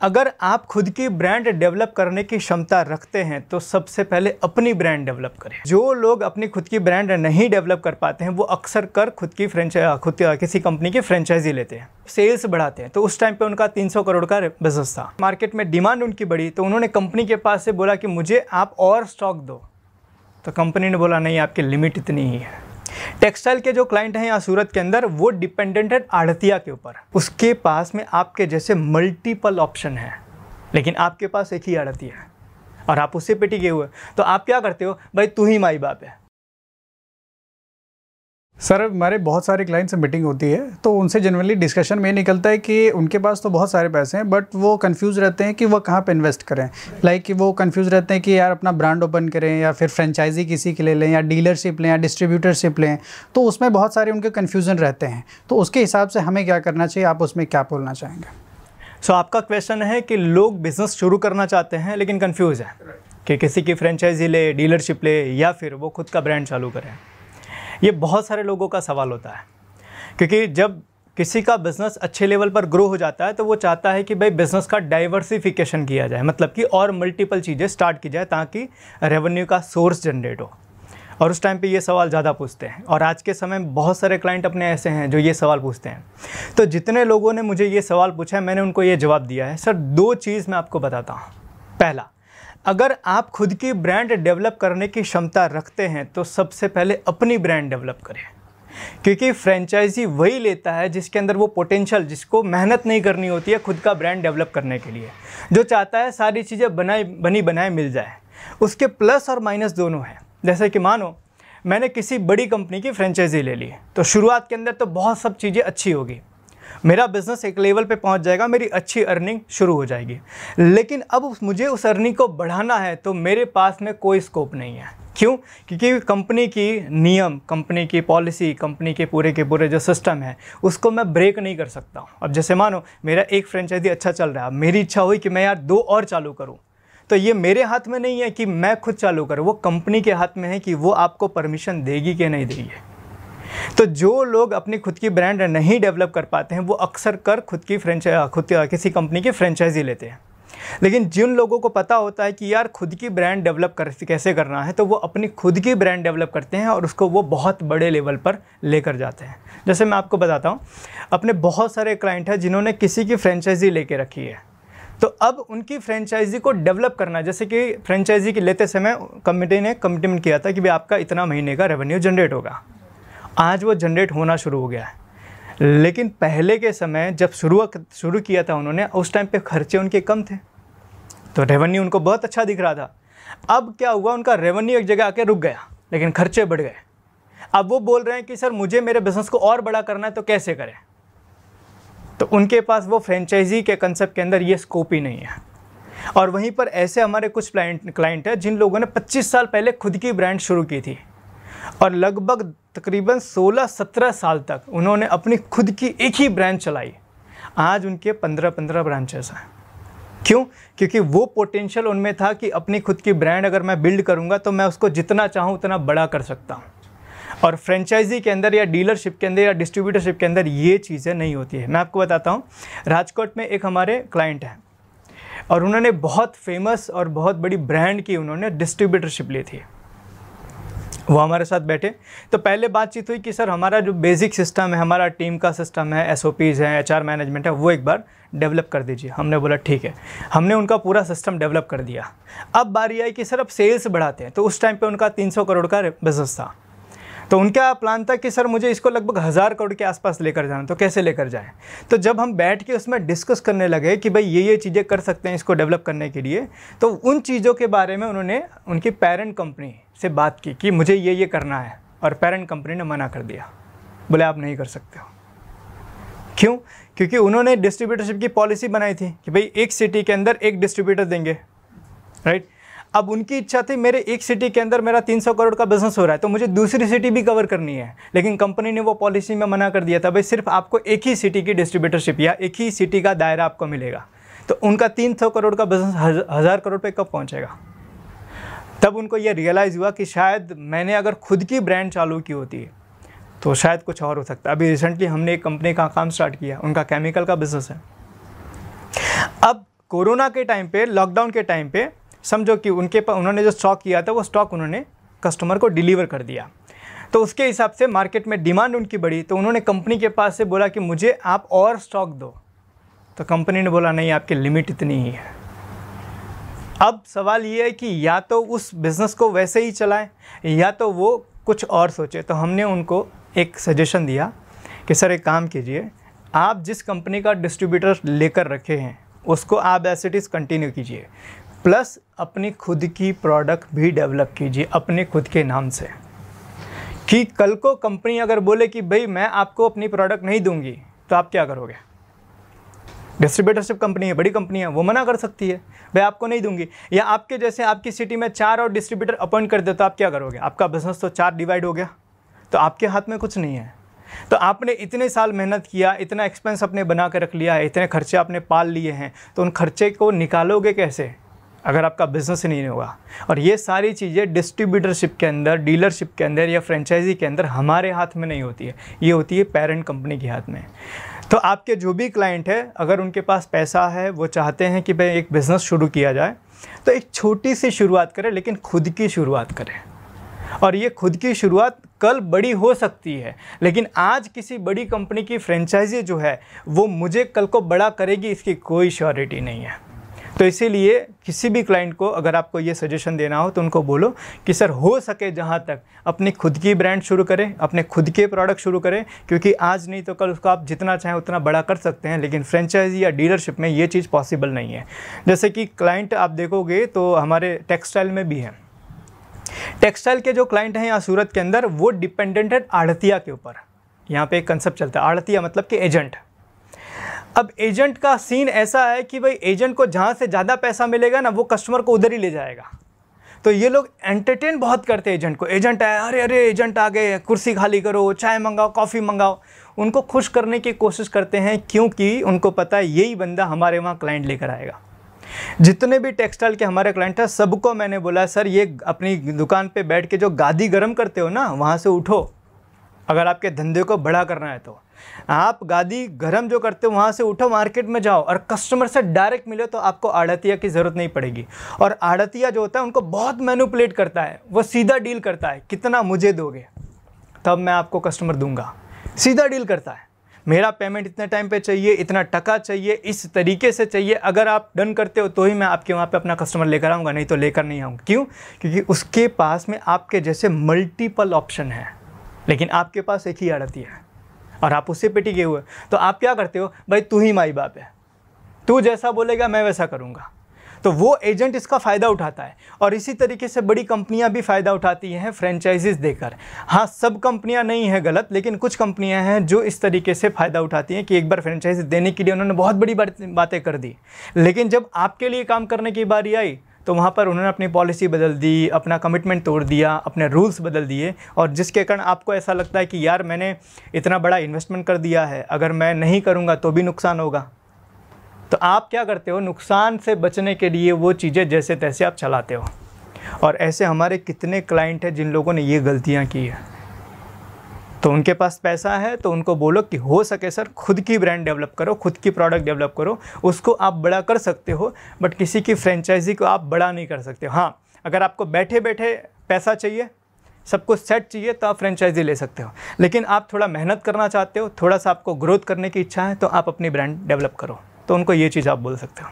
अगर आप खुद की ब्रांड डेवलप करने की क्षमता रखते हैं तो सबसे पहले अपनी ब्रांड डेवलप करें। जो लोग अपनी खुद की ब्रांड नहीं डेवलप कर पाते हैं वो अक्सर कर खुद किसी कंपनी की फ्रेंचाइजी लेते हैं, सेल्स बढ़ाते हैं। तो उस टाइम पे उनका 300 करोड़ का बिजनेस था, मार्केट में डिमांड उनकी बढ़ी तो उन्होंने कंपनी के पास से बोला कि मुझे आप और स्टॉक दो। तो कंपनी ने बोला नहीं, आपकी लिमिट इतनी ही है। टेक्सटाइल के जो क्लाइंट हैं यहाँ सूरत के अंदर, वो डिपेंडेंट है आढ़तिया के ऊपर। उसके पास में आपके जैसे मल्टीपल ऑप्शन है, लेकिन आपके पास एक ही आढ़तिया है और आप उससे पे टिके हुए। तो आप क्या करते हो, भाई तू ही माई बाप है। सर हमारे बहुत सारे क्लाइंट से मीटिंग होती है तो उनसे जनरली डिस्कशन में निकलता है कि उनके पास तो बहुत सारे पैसे हैं बट वो कंफ्यूज रहते हैं कि वो कहाँ पे इन्वेस्ट करें। कि वो कंफ्यूज रहते हैं कि यार अपना ब्रांड ओपन करें या फिर फ्रेंचाइजी किसी के ले लें या डीलरशिप लें या डिस्ट्रीब्यूटरशिप लें। तो उसमें बहुत सारे उनके कन्फ्यूज़न रहते हैं, तो उसके हिसाब से हमें क्या करना चाहिए, आप उसमें क्या बोलना चाहेंगे? सो आपका क्वेश्चन है कि लोग बिज़नेस शुरू करना चाहते हैं लेकिन कन्फ्यूज़ है कि किसी की फ्रेंचाइजी ले, डीलरशिप ले या फिर वो खुद का ब्रांड चालू करें। ये बहुत सारे लोगों का सवाल होता है, क्योंकि जब किसी का बिज़नेस अच्छे लेवल पर ग्रो हो जाता है तो वो चाहता है कि भाई बिज़नेस का डाइवर्सिफिकेशन किया जाए, मतलब कि और मल्टीपल चीज़ें स्टार्ट की जाए ताकि रेवेन्यू का सोर्स जनरेट हो। और उस टाइम पे ये सवाल ज़्यादा पूछते हैं और आज के समय में बहुत सारे क्लाइंट अपने ऐसे हैं जो ये सवाल पूछते हैं। तो जितने लोगों ने मुझे ये सवाल पूछा है मैंने उनको ये जवाब दिया है। सर दो चीज़ मैं आपको बताता हूँ। पहला, अगर आप खुद की ब्रांड डेवलप करने की क्षमता रखते हैं तो सबसे पहले अपनी ब्रांड डेवलप करें, क्योंकि फ्रेंचाइजी वही लेता है जिसके अंदर वो पोटेंशियल, जिसको मेहनत नहीं करनी होती है खुद का ब्रांड डेवलप करने के लिए, जो चाहता है सारी चीज़ें बनी बनाए मिल जाए। उसके प्लस और माइनस दोनों हैं। जैसे कि मानो मैंने किसी बड़ी कंपनी की फ्रेंचाइजी ले ली तो शुरुआत के अंदर तो बहुत सब चीज़ें अच्छी होगी, मेरा बिज़नेस एक लेवल पे पहुंच जाएगा, मेरी अच्छी अर्निंग शुरू हो जाएगी। लेकिन अब मुझे उस अर्निंग को बढ़ाना है तो मेरे पास में कोई स्कोप नहीं है। क्यों? क्योंकि कंपनी की नियम, कंपनी की पॉलिसी, कंपनी के पूरे जो सिस्टम है उसको मैं ब्रेक नहीं कर सकता हूँ। अब जैसे मानो मेरा एक फ्रेंचाइजी अच्छा चल रहा है, मेरी इच्छा हुई कि मैं यार 2 और चालू करूँ, तो ये मेरे हाथ में नहीं है कि मैं खुद चालू करूँ, वो कंपनी के हाथ में है कि वो आपको परमिशन देगी कि नहीं देगी। तो जो लोग अपनी खुद की ब्रांड नहीं डेवलप कर पाते हैं वो अक्सर कर किसी कंपनी की फ्रेंचाइजी लेते हैं। लेकिन जिन लोगों को पता होता है कि यार खुद की ब्रांड डेवलप कैसे करना है तो वो अपनी खुद की ब्रांड डेवलप करते हैं और उसको वो बहुत बड़े लेवल पर लेकर जाते हैं। जैसे मैं आपको बताता हूँ, अपने बहुत सारे क्लाइंट हैं जिन्होंने किसी की फ्रेंचाइजी लेके रखी है, तो अब उनकी फ्रेंचाइजी को डेवलप करना, जैसे कि फ्रेंचाइजी के लेते समय कमिटी ने कमिटमेंट किया था कि भाई आपका इतना महीने का रेवेन्यू जनरेट होगा। आज वो जनरेट होना शुरू हो गया है, लेकिन पहले के समय जब शुरू किया था उन्होंने, उस टाइम पे खर्चे उनके कम थे तो रेवेन्यू उनको बहुत अच्छा दिख रहा था। अब क्या हुआ, उनका रेवेन्यू एक जगह आके रुक गया लेकिन खर्चे बढ़ गए। अब वो बोल रहे हैं कि सर मुझे मेरे बिज़नेस को और बड़ा करना है तो कैसे करें। तो उनके पास वो फ्रेंचाइजी के कंसेप्ट के अंदर ये स्कोप ही नहीं है। और वहीं पर ऐसे हमारे कुछ क्लाइंट हैं जिन लोगों ने 25 साल पहले खुद की ब्रांड शुरू की थी और लगभग तकरीबन 16-17 साल तक उन्होंने अपनी खुद की एक ही ब्रांड चलाई। आज उनके 15 ब्रांचेस हैं। क्यों? क्योंकि वो पोटेंशियल उनमें था कि अपनी खुद की ब्रांड अगर मैं बिल्ड करूंगा तो मैं उसको जितना चाहूँ उतना बड़ा कर सकता हूँ। और फ्रेंचाइजी के अंदर या डीलरशिप के अंदर या डिस्ट्रीब्यूटरशिप के अंदर ये चीज़ें नहीं होती है। मैं आपको बताता हूँ, राजकोट में एक हमारे क्लाइंट हैं और उन्होंने बहुत फेमस और बहुत बड़ी ब्रांड की उन्होंने डिस्ट्रीब्यूटरशिप ली थी। वो हमारे साथ बैठे तो पहले बातचीत हुई कि सर हमारा जो बेसिक सिस्टम है, हमारा टीम का सिस्टम है, SOPs हैं, HR मैनेजमेंट है, वो एक बार डेवलप कर दीजिए। हमने बोला ठीक है, हमने उनका पूरा सिस्टम डेवलप कर दिया। अब बारी आई कि सर अब सेल्स बढ़ाते हैं। तो उस टाइम पे उनका 300 करोड़ का बिजनेस था, तो उनका प्लान था कि सर मुझे इसको लगभग 1000 करोड़ के आसपास लेकर जाना, तो कैसे लेकर जाएं। तो जब हम बैठ के उसमें डिस्कस करने लगे कि भाई ये चीज़ें कर सकते हैं इसको डेवलप करने के लिए, तो उन चीज़ों के बारे में उन्होंने उनकी पेरेंट कंपनी से बात की कि मुझे ये करना है, और पेरेंट कंपनी ने मना कर दिया, बोले आप नहीं कर सकते हो। क्यों? क्योंकि उन्होंने डिस्ट्रीब्यूटरशिप की पॉलिसी बनाई थी कि भाई एक सिटी के अंदर एक डिस्ट्रीब्यूटर देंगे, राइट। अब उनकी इच्छा थी मेरे एक सिटी के अंदर मेरा 300 करोड़ का बिजनेस हो रहा है तो मुझे दूसरी सिटी भी कवर करनी है, लेकिन कंपनी ने वो पॉलिसी में मना कर दिया था, भाई सिर्फ आपको एक ही सिटी की डिस्ट्रीब्यूटरशिप या एक ही सिटी का दायरा आपको मिलेगा। तो उनका 300 करोड़ का बिजनेस 1000 करोड़ पे कब पहुंचेगा। तब उनको ये रियलाइज़ हुआ कि शायद मैंने अगर खुद की ब्रांड चालू की होती तो शायद कुछ और हो सकता। अभी रिसेंटली हमने एक कंपनी का काम स्टार्ट किया, उनका केमिकल का बिजनेस है। अब कोरोना के टाइम पे, लॉकडाउन के टाइम पे समझो कि उन्होंने जो स्टॉक किया था वो स्टॉक उन्होंने कस्टमर को डिलीवर कर दिया, तो उसके हिसाब से मार्केट में डिमांड उनकी बढ़ी, तो उन्होंने कंपनी के पास से बोला कि मुझे आप और स्टॉक दो, तो कंपनी ने बोला नहीं, आपकी लिमिट इतनी ही है। अब सवाल ये है कि या तो उस बिज़नेस को वैसे ही चलाएं या तो वो कुछ और सोचे। तो हमने उनको एक सजेशन दिया कि सर एक काम कीजिए, आप जिस कंपनी का डिस्ट्रीब्यूटर लेकर रखे हैं उसको आप एज इट इज़ कंटिन्यू कीजिए, प्लस अपनी खुद की प्रोडक्ट भी डेवलप कीजिए अपने खुद के नाम से, कि कल को कंपनी अगर बोले कि भाई मैं आपको अपनी प्रोडक्ट नहीं दूंगी, तो आप क्या करोगे? डिस्ट्रीब्यूटरशिप कंपनी है, बड़ी कंपनी है, वो मना कर सकती है, भाई आपको नहीं दूंगी। या आपके जैसे आपकी सिटी में 4 और डिस्ट्रीब्यूटर अपॉइंट कर दे, तो आप क्या करोगे? आपका बिजनेस तो 4 डिवाइड हो गया, तो आपके हाथ में कुछ नहीं है। तो आपने इतने साल मेहनत किया, इतना एक्सपेंस अपने बना के रख लिया है, इतने खर्चे आपने पाल लिए हैं, तो उन खर्चे को निकालोगे कैसे अगर आपका बिज़नेस ही नहीं होगा? और ये सारी चीज़ें डिस्ट्रीब्यूटरशिप के अंदर, डीलरशिप के अंदर या फ्रेंचाइजी के अंदर हमारे हाथ में नहीं होती है, ये होती है पेरेंट कंपनी के हाथ में। तो आपके जो भी क्लाइंट है, अगर उनके पास पैसा है, वो चाहते हैं कि भाई एक बिज़नेस शुरू किया जाए, तो एक छोटी सी शुरुआत करें, लेकिन खुद की शुरुआत करें। और ये खुद की शुरुआत कल बड़ी हो सकती है, लेकिन आज किसी बड़ी कंपनी की फ्रेंचाइजी जो है वो मुझे कल को बड़ा करेगी, इसकी कोई श्योरिटी नहीं है। तो इसीलिए किसी भी क्लाइंट को अगर आपको ये सजेशन देना हो तो उनको बोलो कि सर हो सके जहाँ तक अपनी खुद की ब्रांड शुरू करें, अपने खुद के प्रोडक्ट शुरू करें, क्योंकि आज नहीं तो कल उसको आप जितना चाहें उतना बड़ा कर सकते हैं, लेकिन फ्रेंचाइजी या डीलरशिप में ये चीज़ पॉसिबल नहीं है। जैसे कि क्लाइंट आप देखोगे तो हमारे टेक्सटाइल में भी हैं, टेक्सटाइल के जो क्लाइंट हैं यहाँ सूरत के अंदर, वो डिपेंडेंट है आड़तिया के ऊपर। यहाँ पे एक कंसेप्ट चलता है आड़तिया मतलब कि एजेंट। अब एजेंट का सीन ऐसा है कि भाई एजेंट को जहाँ से ज़्यादा पैसा मिलेगा ना, वो कस्टमर को उधर ही ले जाएगा। तो ये लोग एंटरटेन बहुत करते हैं एजेंट को, एजेंट आए, अरे अरे एजेंट आ गए, कुर्सी खाली करो, चाय मंगाओ, कॉफ़ी मंगाओ, उनको खुश करने की कोशिश करते हैं, क्योंकि उनको पता है यही बंदा हमारे वहाँ क्लाइंट लेकर आएगा। जितने भी टेक्सटाइल के हमारे क्लाइंट हैं, सबको मैंने बोला सर ये अपनी दुकान पे बैठ के जो गादी गर्म करते हो ना, वहाँ से उठो। अगर आपके धंधे को बड़ा करना है तो आप गादी गर्म जो करते हो वहाँ से उठो, मार्केट में जाओ और कस्टमर से डायरेक्ट मिलो, तो आपको आड़तिया की ज़रूरत नहीं पड़ेगी। और आड़तिया जो होता है उनको बहुत मैनिपुलेट करता है, वो सीधा डील करता है, कितना मुझे दोगे तब मैं आपको कस्टमर दूंगा, सीधा डील करता है, मेरा पेमेंट इतने टाइम पे चाहिए, इतना टका चाहिए, इस तरीके से चाहिए, अगर आप डन करते हो तो ही मैं आपके वहाँ पे अपना कस्टमर लेकर आऊँगा, नहीं तो लेकर नहीं आऊँगा। क्यों? क्योंकि उसके पास में आपके जैसे मल्टीपल ऑप्शन है, लेकिन आपके पास एक ही आड़तिया है और आप उससे पे टिके हुए। तो आप क्या करते हो, भाई तू ही माई बाप है, तू जैसा बोलेगा मैं वैसा करूँगा। तो वो एजेंट इसका फ़ायदा उठाता है, और इसी तरीके से बड़ी कंपनियां भी फ़ायदा उठाती हैं फ्रेंचाइजीज़ देकर। हाँ, सब कंपनियां नहीं हैं गलत, लेकिन कुछ कंपनियां हैं जो इस तरीके से फ़ायदा उठाती हैं कि एक बार फ्रेंचाइजी देने के लिए उन्होंने बहुत बड़ी बातें कर दी, लेकिन जब आपके लिए काम करने की बारी आई तो वहाँ पर उन्होंने अपनी पॉलिसी बदल दी, अपना कमिटमेंट तोड़ दिया, अपने रूल्स बदल दिए, और जिसके कारण आपको ऐसा लगता है कि यार मैंने इतना बड़ा इन्वेस्टमेंट कर दिया है, अगर मैं नहीं करूँगा तो भी नुकसान होगा। तो आप क्या करते हो, नुकसान से बचने के लिए वो चीज़ें जैसे तैसे आप चलाते हो। और ऐसे हमारे कितने क्लाइंट हैं जिन लोगों ने ये गलतियाँ की है। तो उनके पास पैसा है तो उनको बोलो कि हो सके सर खुद की ब्रांड डेवलप करो, खुद की प्रोडक्ट डेवलप करो, उसको आप बड़ा कर सकते हो, बट किसी की फ्रेंचाइजी को आप बड़ा नहीं कर सकते। हाँ, अगर आपको बैठे बैठे पैसा चाहिए, सब कुछ सेट चाहिए, तो आप फ्रेंचाइजी ले सकते हो, लेकिन आप थोड़ा मेहनत करना चाहते हो, थोड़ा सा आपको ग्रोथ करने की इच्छा है, तो आप अपनी ब्रांड डेवलप करो। तो उनको ये चीज़ आप बोल सकते हो।